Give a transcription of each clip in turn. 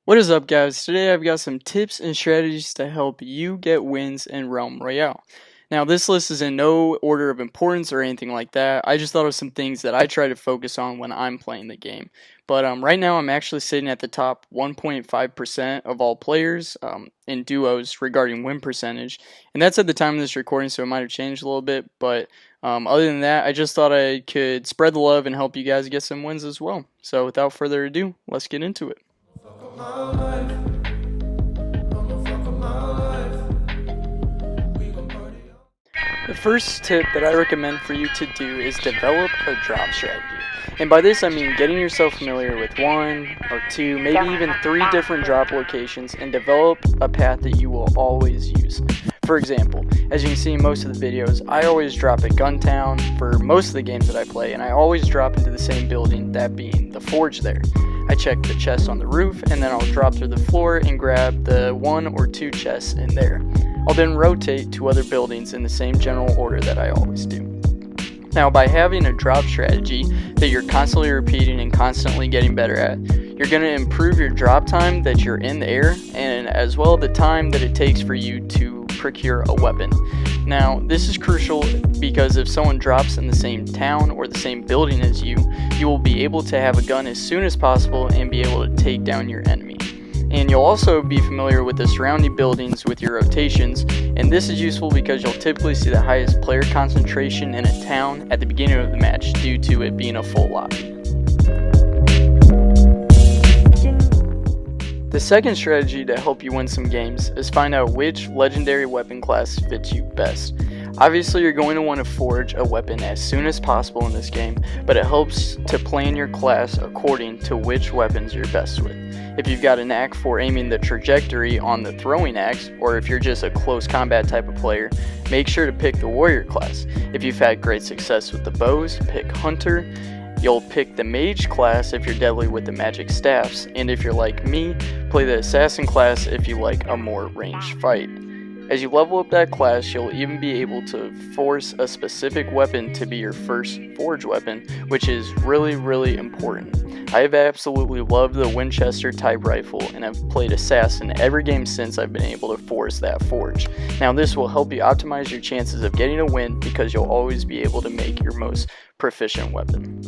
What is up, guys? Today I've got some tips and strategies to help you get wins in Realm Royale. Now, this list is in no order of importance or anything like that. I just thought of some things that I try to focus on when I'm playing the game. But right now I'm actually sitting at the top 1.5% of all players in duos regarding win percentage. And that's at the time of this recording, so it might have changed a little bit. But other than that, I just thought I could spread the love and help you guys get some wins as well. So without further ado, let's get into it. The first tip that I recommend for you to do is develop a drop strategy. And by this I mean getting yourself familiar with one or two, maybe even 3 different drop locations and develop a path that you will always use. For example, as you can see in most of the videos, I always drop at Guntown for most of the games that I play, and I always drop into the same building, that being the forge there. I check the chests on the roof, and then I'll drop through the floor and grab the 1 or 2 chests in there. I'll then rotate to other buildings in the same general order that I always do. Now, by having a drop strategy that you're constantly repeating and constantly getting better at, you're going to improve your drop time that you're in the air, and as well the time that it takes for you to procure a weapon. Now, this is crucial because if someone drops in the same town or the same building as you, you will be able to have a gun as soon as possible and be able to take down your enemy. And you'll also be familiar with the surrounding buildings with your rotations, and this is useful because you'll typically see the highest player concentration in a town at the beginning of the match due to it being a full lobby. The second strategy to help you win some games is find out which legendary weapon class fits you best. Obviously, you're going to want to forge a weapon as soon as possible in this game, but it helps to plan your class according to which weapons you're best with. If you've got a knack for aiming the trajectory on the throwing axe, or if you're just a close combat type of player, make sure to pick the warrior class. If you've had great success with the bows, pick hunter. You'll pick the mage class if you're deadly with the magic staffs, and if you're like me, play the assassin class if you like a more ranged fight. As you level up that class, you'll even be able to force a specific weapon to be your first forge weapon, which is really important. I have absolutely loved the Winchester type rifle, and I've played assassin every game since I've been able to force that forge. Now, this will help you optimize your chances of getting a win because you'll always be able to make your most proficient weapon.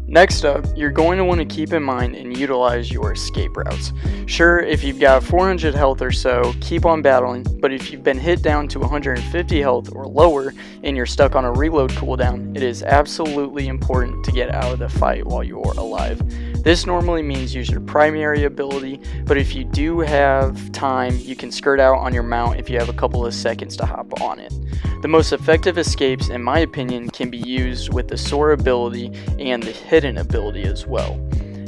Next up, you're going to want to keep in mind and utilize your escape routes. Sure, if you've got 400 health or so, keep on battling, but if you've been hit down to 150 health or lower and you're stuck on a reload cooldown, it is absolutely important to get out of the fight while you're alive. This normally means use your primary ability, but if you do have time, you can skirt out on your mount if you have a couple of seconds to hop on it. The most effective escapes, in my opinion, can be used with the soar ability and the hidden ability as well.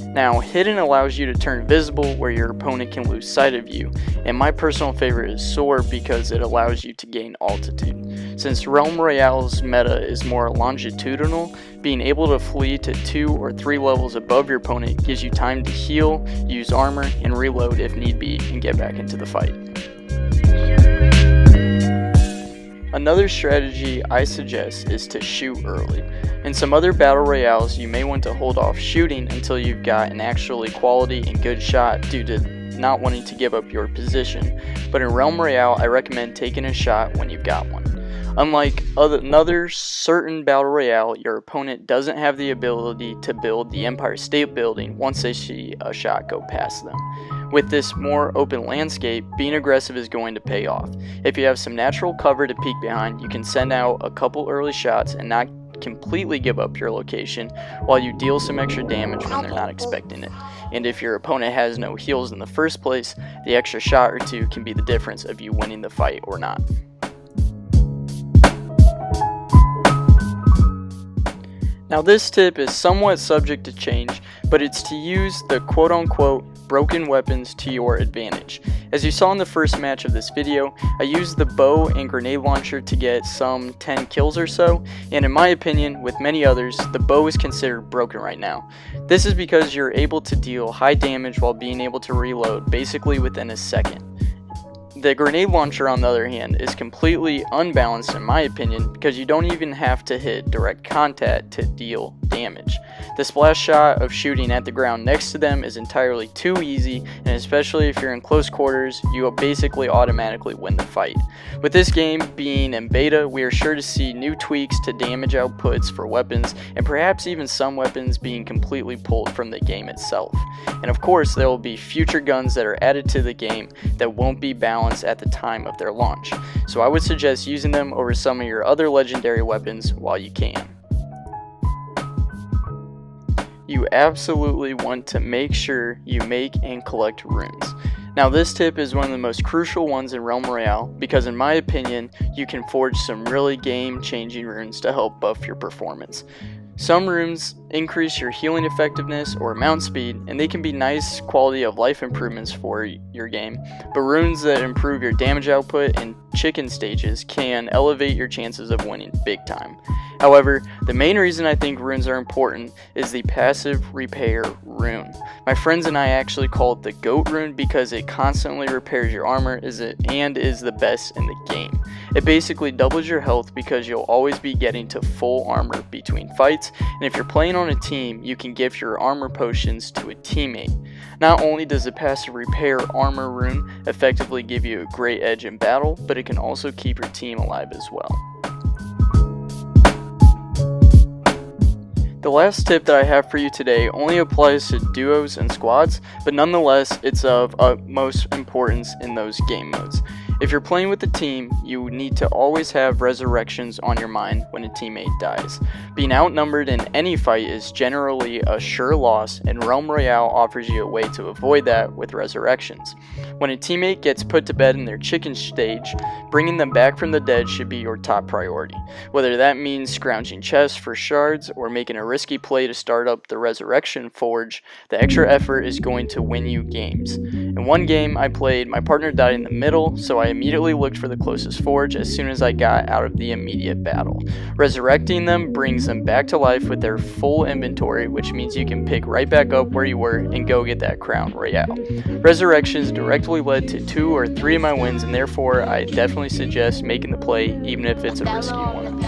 Now, hidden allows you to turn visible where your opponent can lose sight of you, and my personal favorite is soar because it allows you to gain altitude. Since Realm Royale's meta is more longitudinal, being able to flee to 2 or 3 levels above your opponent gives you time to heal, use armor, and reload if need be, and get back into the fight. Another strategy I suggest is to shoot early. In some other battle royales, you may want to hold off shooting until you've got an actually quality and good shot due to not wanting to give up your position, but in Realm Royale I recommend taking a shot when you've got one. Unlike another certain battle royale, your opponent doesn't have the ability to build the Empire State Building once they see a shot go past them. With this more open landscape, being aggressive is going to pay off. If you have some natural cover to peek behind, you can send out a couple early shots and not completely give up your location while you deal some extra damage when they're not expecting it. And if your opponent has no heals in the first place, the extra shot or 2 can be the difference of you winning the fight or not. Now, this tip is somewhat subject to change, but it's to use the quote-unquote broken weapons to your advantage. As you saw in the first match of this video, I used the bow and grenade launcher to get some 10 kills or so, and in my opinion, with many others, the bow is considered broken right now. This is because you're able to deal high damage while being able to reload basically within a second. The grenade launcher, on the other hand, is completely unbalanced in my opinion because you don't even have to hit direct contact to deal damage. The splash shot of shooting at the ground next to them is entirely too easy, and especially if you're in close quarters, you will basically automatically win the fight. With this game being in beta, we are sure to see new tweaks to damage outputs for weapons, and perhaps even some weapons being completely pulled from the game itself. And of course, there will be future guns that are added to the game that won't be balanced at the time of their launch, so I would suggest using them over some of your other legendary weapons while you can. You absolutely want to make sure you make and collect runes. Now this tip is one of the most crucial ones in Realm Royale because in my opinion you can forge some really game-changing runes to help buff your performance. Some runes increase your healing effectiveness or mount speed, and they can be nice quality of life improvements for your game, but runes that improve your damage output in chicken stages can elevate your chances of winning big time. However, the main reason I think runes are important is the passive repair rune. My friends and I actually call it the GOAT rune because it constantly repairs your armor and is the best in the game. It basically doubles your health because you'll always be getting to full armor between fights, and if you're playing on a team, you can give your armor potions to a teammate. Not only does the passive repair armor rune effectively give you a great edge in battle, but it can also keep your team alive as well. The last tip that I have for you today only applies to duos and squads, but nonetheless it's of utmost importance in those game modes. If you're playing with a team, you need to always have resurrections on your mind when a teammate dies. Being outnumbered in any fight is generally a sure loss, and Realm Royale offers you a way to avoid that with resurrections. When a teammate gets put to bed in their chicken stage, bringing them back from the dead should be your top priority. Whether that means scrounging chests for shards or making a risky play to start up the resurrection forge, the extra effort is going to win you games. In one game I played, my partner died in the middle, so I immediately looked for the closest forge as soon as I got out of the immediate battle. Resurrecting them brings them back to life with their full inventory, which means you can pick right back up where you were and go get that crown royale. Resurrections directly led to 2 or 3 of my wins, and therefore I definitely suggest making the play even if it's a risky one.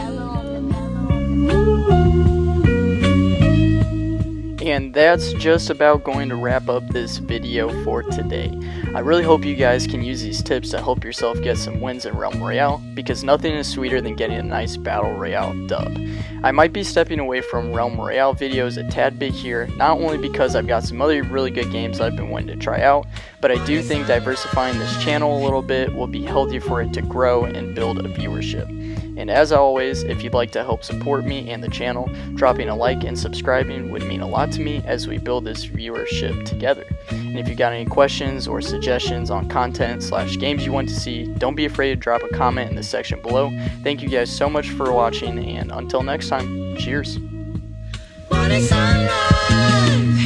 And that's just about going to wrap up this video for today. I really hope you guys can use these tips to help yourself get some wins in Realm Royale, because nothing is sweeter than getting a nice Battle Royale dub. I might be stepping away from Realm Royale videos a tad bit here, not only because I've got some other really good games I've been wanting to try out, but I do think diversifying this channel a little bit will be healthy for it to grow and build a viewership. And as always, if you'd like to help support me and the channel, dropping a like and subscribing would mean a lot to me as we build this viewership together. And if you got any questions or suggestions on content/games you want to see, don't be afraid to drop a comment in the section below. Thank you guys so much for watching, and until next time, cheers.